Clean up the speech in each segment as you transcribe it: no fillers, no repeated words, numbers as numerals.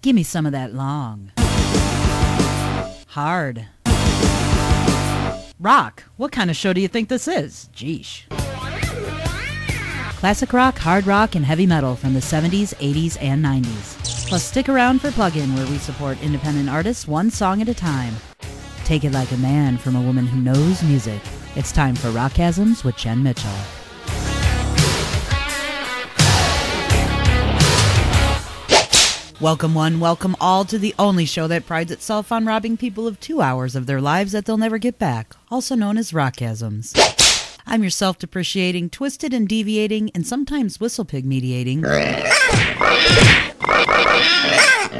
Give me some of that long. Hard. Rock. What kind of show do you think this is? Geesh. Classic rock, hard rock, and heavy metal from the 70s, 80s, and 90s. Plus, stick around for Plug-In, where we support independent artists one song at a time. Take it like a man from a woman who knows music. It's time for RockGasms with Jenn Mitchell. Welcome one, welcome all to the only show that prides itself on robbing people of 2 hours of their lives that they'll never get back, also known as RockGasms. I'm your self-depreciating, twisted and deviating, and sometimes whistlepig mediating. Hey,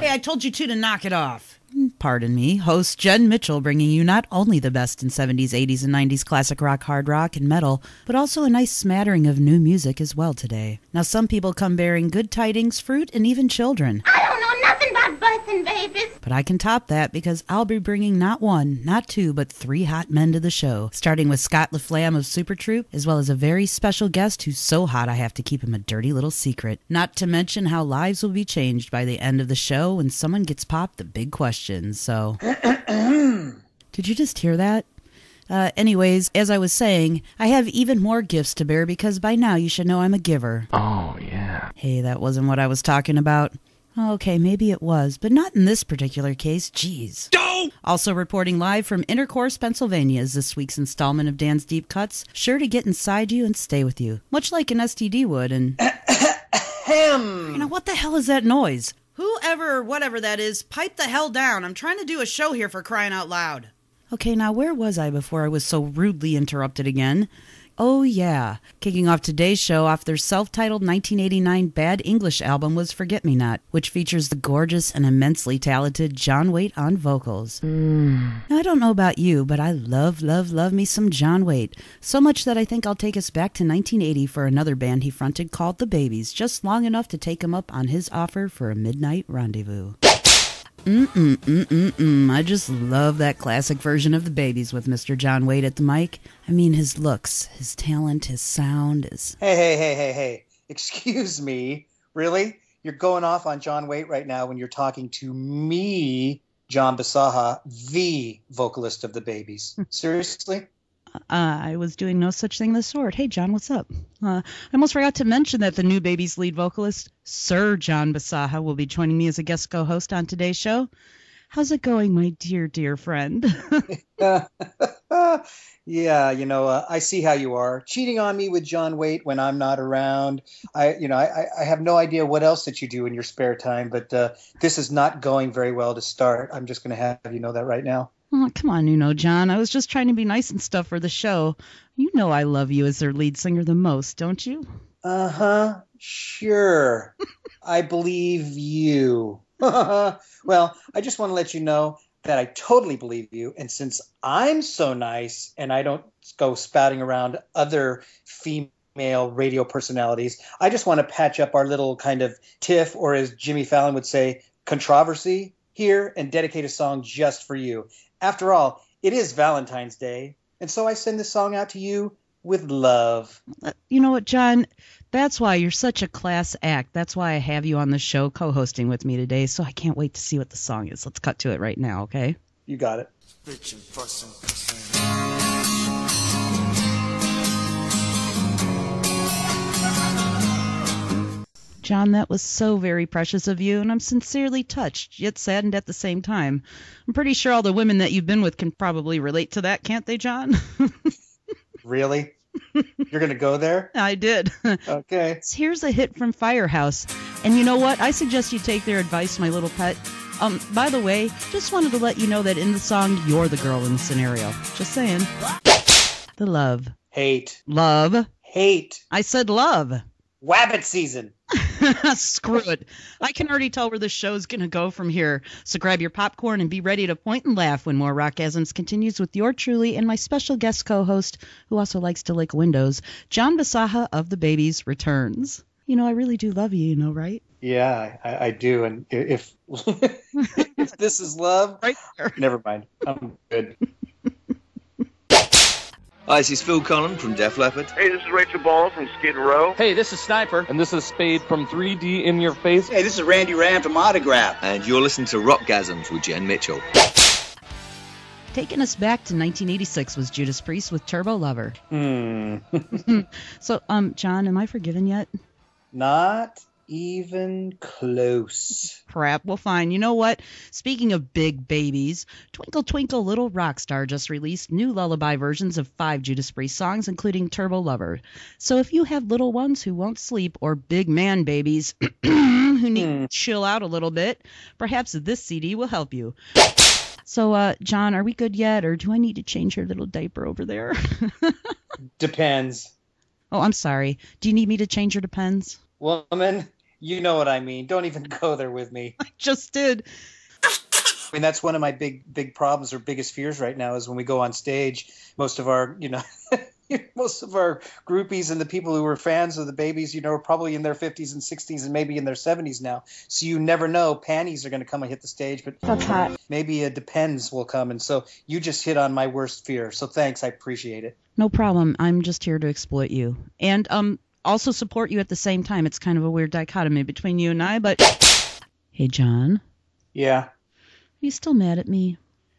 I told you to knock it off. Pardon me, host Jenn Mitchell, bringing you not only the best in 70s, 80s, and 90s classic rock, hard rock, and metal, but also a nice smattering of new music as well today. Now, some people come bearing good tidings, fruit, and even children. I don't know nothing about births and babies. But I can top that because I'll be bringing not one, not two, but three hot men to the show, starting with Scott LaFlamme of Super Troop, as well as a very special guest who's so hot I have to keep him a dirty little secret. Not to mention how lives will be changed by the end of the show when someone gets popped the big questions, so... Did you just hear that? Anyways, as I was saying, I have even more gifts to bear because by now you should know I'm a giver. Oh, yeah. Hey, that wasn't what I was talking about. Okay, maybe it was, but not in this particular case. Jeez. Don't! Also reporting live from Intercourse, Pennsylvania is this week's installment of Dan's Deep Cuts, sure to get inside you and stay with you, much like an STD would, and... You know, what the hell is that noise? Whoever or whatever that is, pipe the hell down. I'm trying to do a show here for crying out loud. Okay, now where was I before I was so rudely interrupted again? Oh yeah, kicking off today's show off their self-titled 1989 Bad English album was Forget Me Not, which features the gorgeous and immensely talented John Waite on vocals. Now, I don't know about you, but I love me some John Waite. So much that I think I'll take us back to 1980 for another band he fronted called The Babies, just long enough to take him up on his offer for a midnight rendezvous. I just love that classic version of The Babies with Mr. John Waite at the mic. I mean, his looks, his talent, his sound is... Hey. Excuse me. Really? You're going off on John Waite right now when you're talking to me, John Bisaha, the vocalist of The Babies. Seriously? I was doing no such thing of the sort. Hey, John, what's up? I almost forgot to mention that the new Babies lead vocalist, Sir John Bisaha, will be joining me as a guest co-host on today's show. How's it going, my dear friend? Yeah, I see how you are. Cheating on me with John Waite when I'm not around. I have no idea what else that you do in your spare time, but this is not going very well to start. I'm just going to have you know that right now. Oh, come on, John. I was just trying to be nice and stuff for the show. You know I love you as their lead singer the most, don't you? Uh-huh. Sure. I believe you. Well, I just want to let you know that I totally believe you. And since I'm so nice and I don't go spouting around other female radio personalities, I just want to patch up our little kind of tiff, or as Jimmy Fallon would say, controversy here and dedicate a song just for you. After all, it is Valentine's Day, and so I send this song out to you with love. You know what, John? That's why you're such a class act. That's why I have you on the show co-hosting with me today, so I can't wait to see what the song is. Let's cut to it right now, okay? You got it. John, that was so very precious of you, and I'm sincerely touched, yet saddened at the same time. I'm pretty sure all the women that you've been with can probably relate to that, can't they, John? Really? You're going to go there? I did. Okay. Here's a hit from Firehouse, and you know what? I suggest you take their advice, my little pet. By the way, just wanted to let you know that in the song, you're the girl in the scenario. Just saying. The love. Hate. Love. Hate. I said love. Wabbit season. Screw it. I can already tell where this show's going to go from here. So grab your popcorn and be ready to point and laugh when more RockGasms continues with your truly and my special guest co-host, who also likes to lick windows, John Bisaha of The Babies returns. You know, I really do love you, right? Yeah, I do. And if if this is love, right there. Never mind. I'm good. Hi, this is Phil Collin from Def Leppard. Hey, this is Rachel Ball from Skid Row. Hey, this is Sniper. And this is Spade from 3D In Your Face. Hey, this is Randy Rand from Autograph. And you're listening to RockGasms with Jenn Mitchell. Taking us back to 1986 was Judas Priest with Turbo Lover. So, John, am I forgiven yet? Not even close. Crap, well, fine. You know what? Speaking of big babies, Twinkle Twinkle Little Rock Star just released new lullaby versions of 5 Judas Priest songs, including Turbo Lover. So if you have little ones who won't sleep or big man babies who need to chill out a little bit, perhaps this CD will help you. So, John, are we good yet, or do I need to change your little diaper over there? Depends. Oh, I'm sorry. Do you need me to change your depends? Woman, you know what I mean. Don't even go there with me. I just did. I mean, that's one of my big problems or biggest fears right now is when we go on stage, most of our, most of our groupies and the people who were fans of the babies, are probably in their 50s and 60s and maybe in their 70s now. So you never know. Panties are going to come and hit the stage, but that's hot. Maybe a Depends will come. And so you just hit on my worst fear. So thanks. I appreciate it. No problem. I'm just here to exploit you. And also support you at the same time. It's kind of a weird dichotomy between you and I, but... Hey, John? Yeah? Are you still mad at me?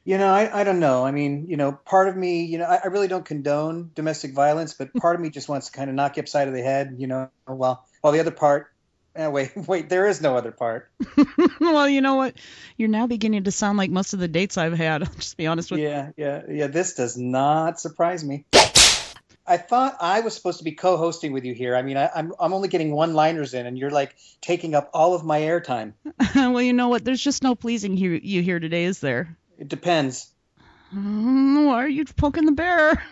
I don't know. I mean, part of me, I really don't condone domestic violence, but part of me just wants to kind of knock you upside of the head, while the other part, wait, there is no other part. Well, you know what? You're now beginning to sound like most of the dates I've had. I'll just be honest with you. Yeah. This does not surprise me. I thought I was supposed to be co-hosting with you here. I mean, I'm only getting one-liners in, and you're like taking up all of my airtime. Well, you know what? There's just no pleasing you here today, is there? It depends. Why are you poking the bear?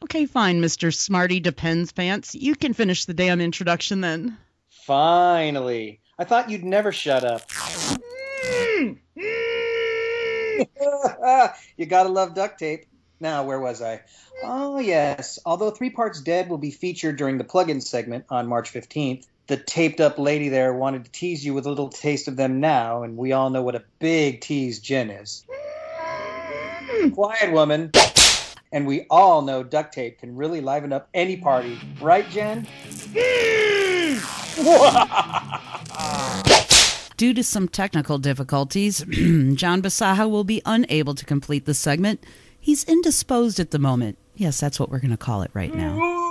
Okay, fine, Mr. Smarty Depends Pants. You can finish the damn introduction then. Finally. I thought you'd never shut up. You gotta love duct tape. Now, where was I? Oh, yes. Although 3 Parts Dead will be featured during the plug-in segment on March 15th, the taped-up lady there wanted to tease you with a little taste of them now, and we all know what a big tease Jenn is. Quiet, woman. And we all know duct tape can really liven up any party. Right, Jenn? Due to some technical difficulties, John Bisaha will be unable to complete the segment. He's indisposed at the moment. Yes, that's what we're going to call it right now.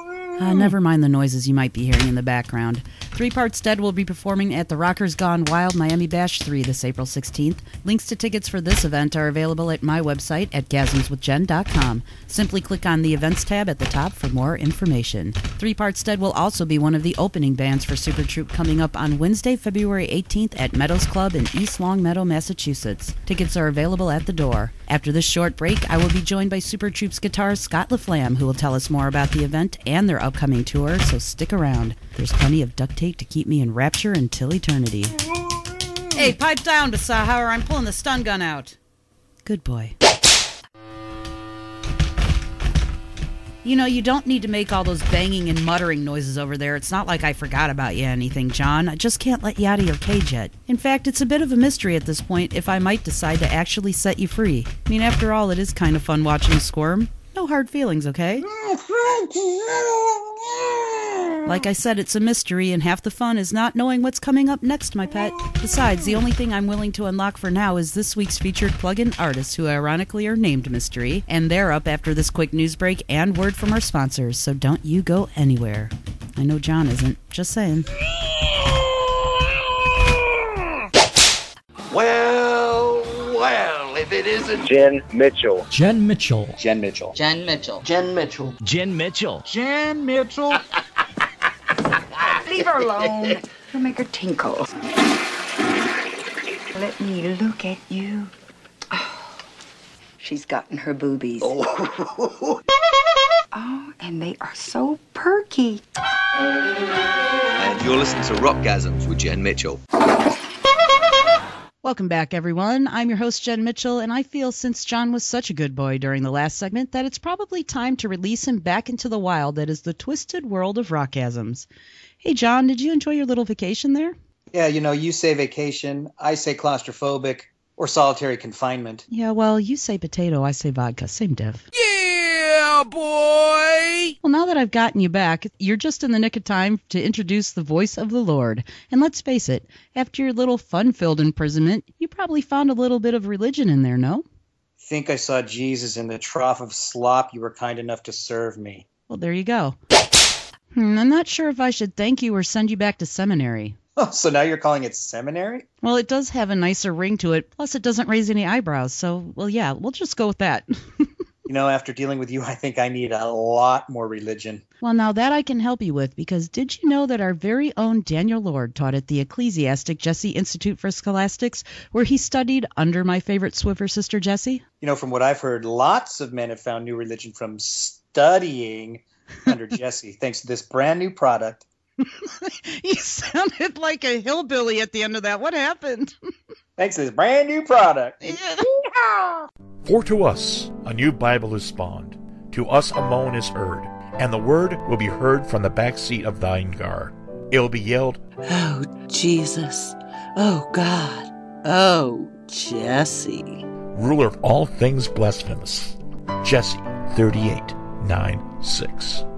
Never mind the noises you might be hearing in the background. 3 Parts Dead will be performing at the Rockers Gone Wild Miami Bash 3 this April 16th. Links to tickets for this event are available at my website at gasmswithjen.com. Simply click on the Events tab at the top for more information. 3 Parts Dead will also be one of the opening bands for Super Troop coming up on Wednesday, February 18th at Meadows Club in East Longmeadow, Massachusetts. Tickets are available at the door. After this short break, I will be joined by Super Troop's guitarist Scott LaFlamme, who will tell us more about the event and their upcoming tour, so stick around. There's plenty of duct tape to keep me in rapture until eternity. Hey, pipe down, Bisaha, or I'm pulling the stun gun out. Good boy. You don't need to make all those banging and muttering noises over there. It's not like I forgot about you or anything, John. I just can't let you out of your cage yet. In fact, it's a bit of a mystery at this point if I might decide to actually set you free. I mean, after all, it is kind of fun watching you squirm. No hard feelings, okay? Like I said, it's a mystery, and half the fun is not knowing what's coming up next, my pet. Besides, the only thing I'm willing to unlock for now is this week's featured plug-in artists, who ironically are named Mystery, and they're up after this quick news break and word from our sponsors, so don't you go anywhere. I know John isn't. Just saying. Well, if it isn't Jenn Mitchell. Jenn Mitchell. Jenn Mitchell. Jenn Mitchell. Jenn Mitchell. Jenn Mitchell. Jenn Mitchell. Leave her alone. You'll make her tinkle. Let me look at you. Oh, she's gotten her boobies. Oh, and they are so perky. And you're listening to RockGasms with Jenn Mitchell. Welcome back, everyone. I'm your host, Jenn Mitchell, and I feel since John was such a good boy during the last segment that it's probably time to release him back into the wild that is the twisted world of RockGasms. Hey, John, did you enjoy your little vacation there? Yeah, you say vacation, I say claustrophobic. Or solitary confinement. Yeah, well, you say potato, I say vodka. Same diff. Yeah, boy! Well, now that I've gotten you back, you're just in the nick of time to introduce the voice of the Lord. And let's face it, after your little fun-filled imprisonment, you probably found a little bit of religion in there, no? Think I saw Jesus in the trough of slop you were kind enough to serve me. Well, there you go. I'm not sure if I should thank you or send you back to seminary. Oh, so now you're calling it seminary? Well, it does have a nicer ring to it, plus it doesn't raise any eyebrows, so, well, yeah, we'll just go with that. You know, after dealing with you, I think I need a lot more religion. Well, now that I can help you with, because did you know that our very own Daniel Lord taught at the Ecclesiastic Jesse Institute for Scholastics, where he studied under my favorite Swiffer sister, Jessie? You know, from what I've heard, lots of men have found new religion from studying under Jesse, thanks to this brand new product. You sounded like a hillbilly at the end of that. What happened? Thanks to this brand new product. For to us a new Bible is spawned, to us a moan is heard, and the word will be heard from the back seat of thine car. It will be yelled, "Oh, Jesus. Oh, God. Oh, Jesse." ruler of all things blasphemous. Jesse 38:9-6.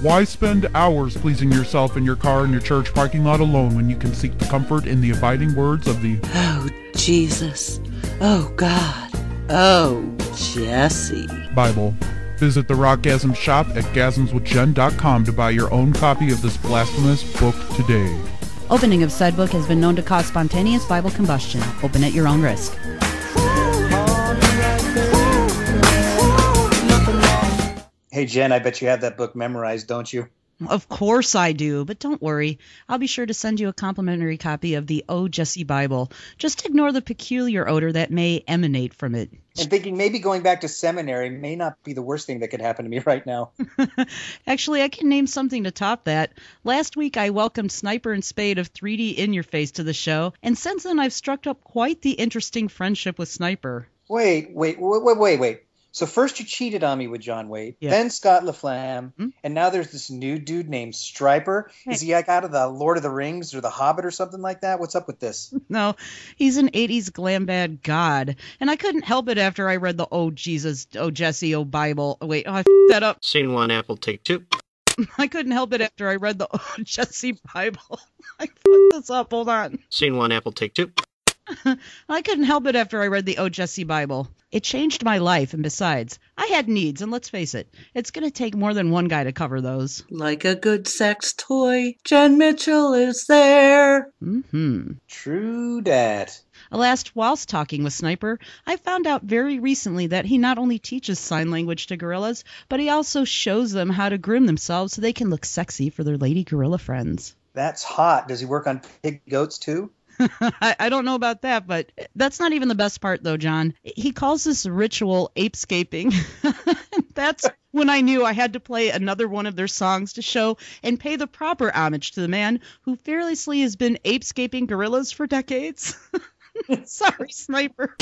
Why spend hours pleasing yourself in your car in your church parking lot alone when you can seek the comfort in the abiding words of the "Oh, Jesus. Oh, God. Oh, Jesse" Bible? Visit the RockGasms shop at gasmswithjen.com to buy your own copy of this blasphemous book today. Opening of said book has been known to cause spontaneous Bible combustion. Open at your own risk. Hey, Jen, I bet you have that book memorized, don't you? Of course I do, but don't worry. I'll be sure to send you a complimentary copy of the Oh Jesse Bible. Just ignore the peculiar odor that may emanate from it. And thinking maybe going back to seminary may not be the worst thing that could happen to me right now. Actually, I can name something to top that. Last week, I welcomed Sniper and Spade of 3D In Your Face to the show, and since then, I've struck up quite the interesting friendship with Sniper. Wait. So first you cheated on me with John Waite, Yeah. then Scott LaFlamme, and now there's this new dude named Striper. Is he like out of the Lord of the Rings or the Hobbit or something like that? What's up with this? No, he's an 80s glam bad god, and I couldn't help it after I read the Oh Jesus, Oh Jesse, Oh Bible. Wait, I f***ed that up. Scene 1, Apple, take 2. I couldn't help it after I read the Oh Jesse Bible. I fucked this up, hold on. Scene 1, Apple, take 2. I couldn't help it after I read the Oh Jesse Bible. It changed my life, and besides, I had needs, and let's face it, it's going to take more than one guy to cover those. Like a good sex toy, Jenn Mitchell is there. True dat. Last, whilst talking with Sniper, I found out very recently that he not only teaches sign language to gorillas, but he also shows them how to groom themselves so they can look sexy for their lady gorilla friends. That's hot. Does he work on pig goats too? I don't know about that, but that's not even the best part, though, John. He calls this ritual apescaping. That's when I knew I had to play another one of their songs to show and pay the proper homage to the man who fearlessly has been apescaping gorillas for decades. Sorry, Sniper.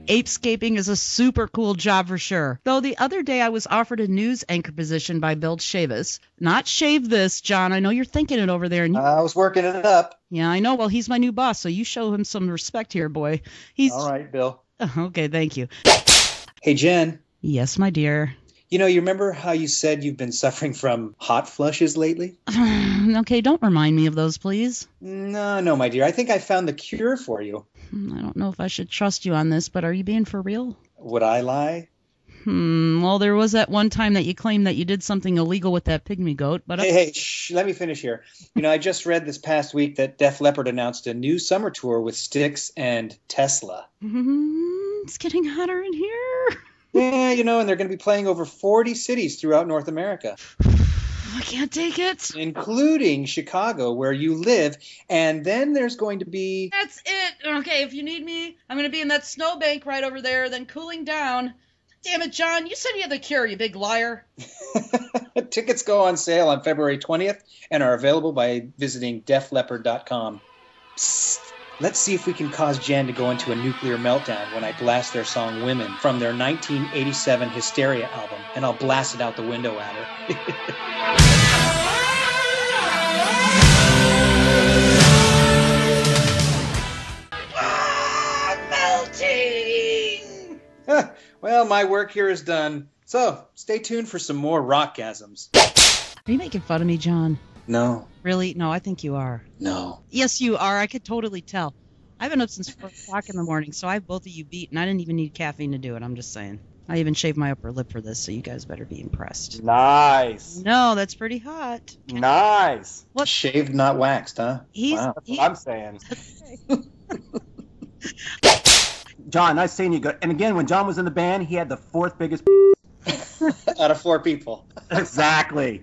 Apescaping is a super cool job for sure. Though the other day I was offered a news anchor position by Bill Shavis. Not Shave This, John. I know you're thinking it over there. And I was working it up. Yeah, I know. Well, he's my new boss, so you show him some respect here, boy. All right, Bill. Okay, thank you. Hey, Jen. Yes, my dear. You know, you remember how you said you've been suffering from hot flushes lately? Okay, don't remind me of those, please. No, my dear. I think I found the cure for you. I don't know if I should trust you on this, but are you being for real? Would I lie? Well, there was that one time that you claimed that you did something illegal with that pygmy goat, but... Hey, let me finish here. You know, I just read this past week that Def Leppard announced a new summer tour with Styx and Tesla. It's getting hotter in here. Yeah, you know, and they're going to be playing over 40 cities throughout North America. I can't take it. Including Chicago, where you live. And then there's going to be... That's it. Okay, if you need me, I'm going to be in that snowbank right over there, then cooling down. Damn it, John. You said you had the cure, you big liar. Tickets go on sale on February 20th and are available by visiting defleppard.com. Psst. Let's see if we can cause Jen to go into a nuclear meltdown when I blast their song Women from their 1987 Hysteria album, and I'll blast it out the window at her. Well, my work here is done. So, stay tuned for some more Rockgasms. Are you making fun of me, John? No. Really? No, I think you are. No. Yes, you are. I could totally tell. I've been up since 4 o'clock in the morning, so I have both of you beat, and I didn't even need caffeine to do it. I'm just saying. I even shaved my upper lip for this, so you guys better be impressed. Nice. No, that's pretty hot. Nice. What? Shaved, not waxed, huh? Wow. That's what I'm saying. John, nice seeing you. And again, when John was in the band, he had the 4th biggest out of 4 people. Exactly.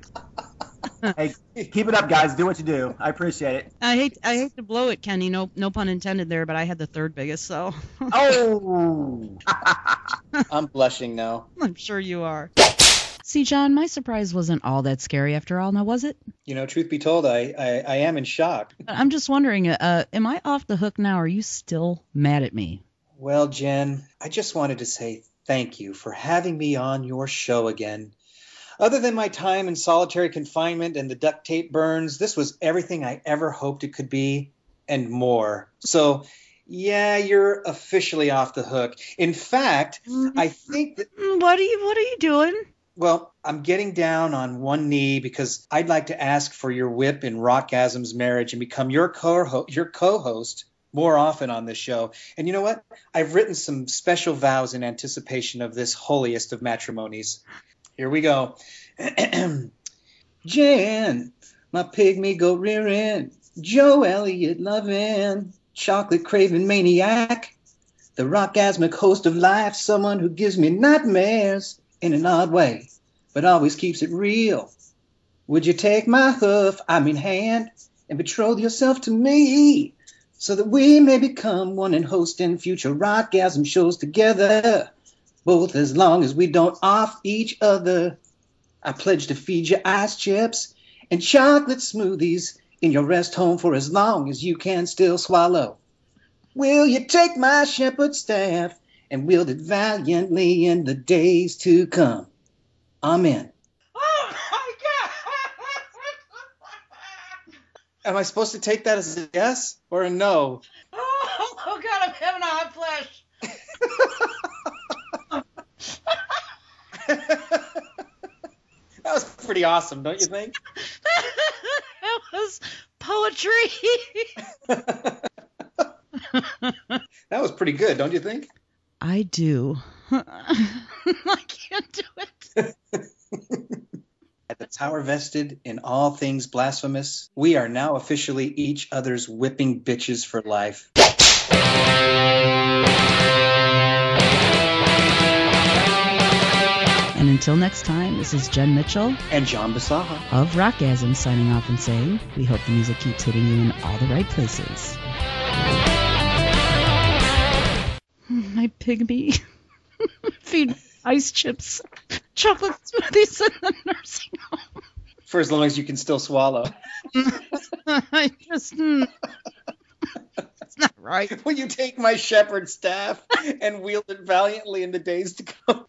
Hey, keep it up, guys. Do what you do. I appreciate it. I hate to blow it, Kenny. No pun intended there, but I had the 3rd biggest, so. Oh. I'm blushing now. I'm sure you are. See, John, my surprise wasn't all that scary after all, now was it? You know, truth be told, I am in shock. I'm just wondering, am I off the hook now? Or are you still mad at me? Well, Jen, I just wanted to say thank you for having me on your show again. Other than my time in solitary confinement and the duct tape burns, this was everything I ever hoped it could be and more. So, yeah, you're officially off the hook. In fact, I think that... What are you doing? Well, I'm getting down on one knee because I'd like to ask for your whip in RockGasms marriage and become your co-host more often on this show. And you know what? I've written some special vows in anticipation of this holiest of matrimonies. Here we go. Jan, my pygmy goat rearing, Joe Elliott loving, chocolate craving maniac, the rockgasmic host of life, someone who gives me nightmares in an odd way, but always keeps it real. Would you take my hand, and betroth yourself to me, so that we may become one and hosting future rockgasm shows together, both as long as we don't off each other. I pledge to feed you ice chips and chocolate smoothies in your rest home for as long as you can still swallow. Will you take my shepherd staff and wield it valiantly in the days to come? Amen. Oh my God! Am I supposed to take that as a yes or a no? Oh God, I'm having a hot flash. That was pretty awesome, don't you think? That was poetry. That was pretty good, don't you think? I do. I can't do it. At the power vested in all things blasphemous, we are now officially each other's whipping bitches for life. And until next time, this is Jenn Mitchell and John Bisaha of RockGasms signing off and saying, we hope the music keeps hitting you in all the right places. My pygmy. Feed ice chips, chocolate smoothies in the nursing home. For as long as you can still swallow. I just... That's not right. Will you take my shepherd staff and wield it valiantly in the days to come?